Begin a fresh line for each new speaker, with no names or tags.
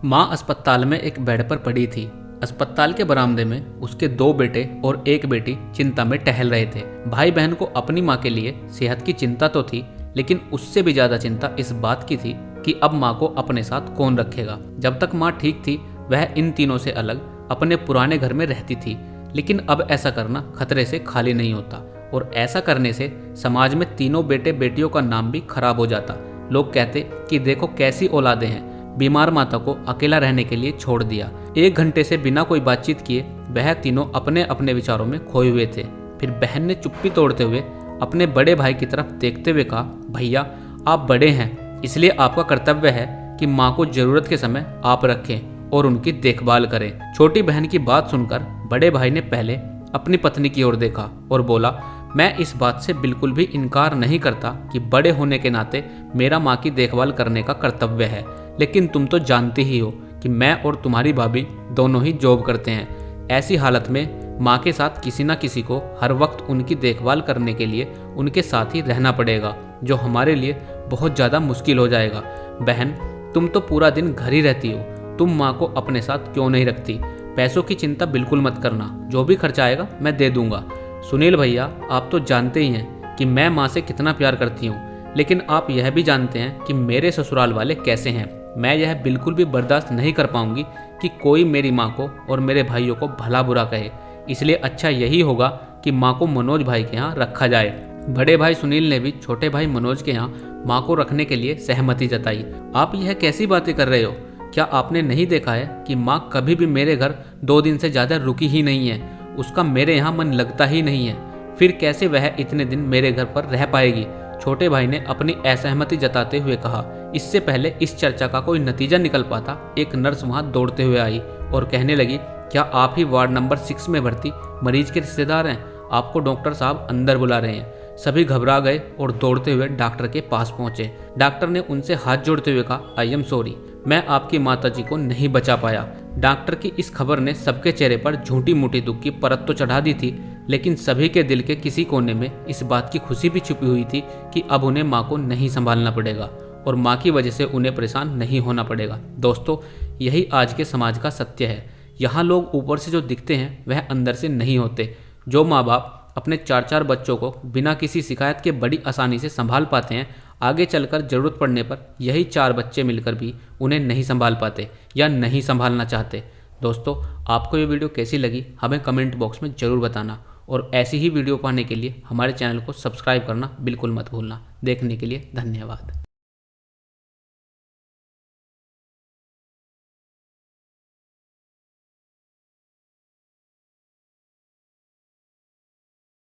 माँ अस्पताल में एक बेड पर पड़ी थी। अस्पताल के बरामदे में उसके 2 बेटे और 1 बेटी चिंता में टहल रहे थे। भाई बहन को अपनी माँ के लिए सेहत की चिंता तो थी, लेकिन उससे भी ज्यादा चिंता इस बात की थी कि अब माँ को अपने साथ कौन रखेगा। जब तक माँ ठीक थी वह इन तीनों से अलग अपने पुराने घर में रहती थी, लेकिन अब ऐसा करना खतरे से खाली नहीं होता और ऐसा करने से समाज में तीनों बेटे बेटियों का नाम भी खराब हो जाता। लोग कहते कि देखो कैसी औलादें हैं, बीमार माता को अकेला रहने के लिए छोड़ दिया। 1 घंटे से बिना कोई बातचीत किए वह तीनों अपने अपने विचारों में खोए हुए थे। फिर बहन ने चुप्पी तोड़ते हुए अपने बड़े भाई की तरफ देखते हुए कहा, भैया आप बड़े हैं, इसलिए आपका कर्तव्य है कि माँ को जरूरत के समय आप रखें और उनकी देखभाल करें। छोटी बहन की बात सुनकर बड़े भाई ने पहले अपनी पत्नी की ओर देखा और बोला, मैं इस बात से बिल्कुल भी इनकार नहीं करता कि बड़े होने के नाते मेरा माँ की देखभाल करने का कर्तव्य है, लेकिन तुम तो जानते ही हो कि मैं और तुम्हारी भाभी दोनों ही जॉब करते हैं। ऐसी हालत में माँ के साथ किसी न किसी को हर वक्त उनकी देखभाल करने के लिए उनके साथ ही रहना पड़ेगा, जो हमारे लिए बहुत ज़्यादा मुश्किल हो जाएगा। बहन तुम तो पूरा दिन घर ही रहती हो, तुम माँ को अपने साथ क्यों नहीं रखती? पैसों की चिंता बिल्कुल मत करना, जो भी खर्चा आएगा मैं दे दूंगा। सुनील भैया आप तो जानते ही हैं कि मैं माँ से कितना प्यार करती हूँ, लेकिन आप यह भी जानते हैं कि मेरे ससुराल वाले कैसे हैं। मैं यह बिल्कुल भी बर्दाश्त नहीं कर पाऊंगी कि कोई मेरी माँ को और मेरे भाइयों को भला बुरा कहे, इसलिए अच्छा यही होगा कि माँ को मनोज भाई के यहाँ रखा जाए। बड़े भाई सुनील ने भी छोटे भाई मनोज के यहाँ माँ को रखने के लिए सहमति जताई। आप यह कैसी बातें कर रहे हो? क्या आपने नहीं देखा है कि माँ कभी भी मेरे घर 2 दिन से ज़्यादा रुकी ही नहीं है? उसका मेरे यहाँ मन लगता ही नहीं है, फिर कैसे वह इतने दिन मेरे घर पर रह पाएगी? छोटे भाई ने अपनी असहमति जताते हुए कहा। इससे पहले इस चर्चा का कोई नतीजा निकल पाता, एक नर्स वहां दौड़ते हुए आई और कहने लगी, क्या आप ही वार्ड नंबर 6 में भर्ती मरीज के रिश्तेदार हैं? आपको डॉक्टर साहब अंदर बुला रहे हैं। सभी घबरा गए और दौड़ते हुए डॉक्टर के पास पहुंचे। डॉक्टर ने उनसे हाथ जोड़ते हुए कहा, आई एम सॉरी, मैं आपकी माताजी को नहीं बचा पाया। डॉक्टर की इस खबर ने सबके चेहरे पर झूठी मूठी दुख की परत तो चढ़ा दी थी, लेकिन सभी के दिल के किसी कोने में इस बात की खुशी भी छुपी हुई थी कि अब उन्हें माँ को नहीं संभालना पड़ेगा और माँ की वजह से उन्हें परेशान नहीं होना पड़ेगा। दोस्तों, यही आज के समाज का सत्य है। यहाँ लोग ऊपर से जो दिखते हैं वह अंदर से नहीं होते। जो माँ बाप अपने 4-4 बच्चों को बिना किसी शिकायत के बड़ी आसानी से संभाल पाते हैं, आगे चलकर जरूरत पड़ने पर यही 4 बच्चे मिलकर भी उन्हें नहीं संभाल पाते या नहीं संभालना चाहते। दोस्तों, आपको ये वीडियो कैसी लगी हमें कमेंट बॉक्स में ज़रूर बताना और ऐसी ही वीडियो पाने के लिए हमारे चैनल को सब्सक्राइब करना बिल्कुल मत भूलना। देखने के लिए धन्यवाद।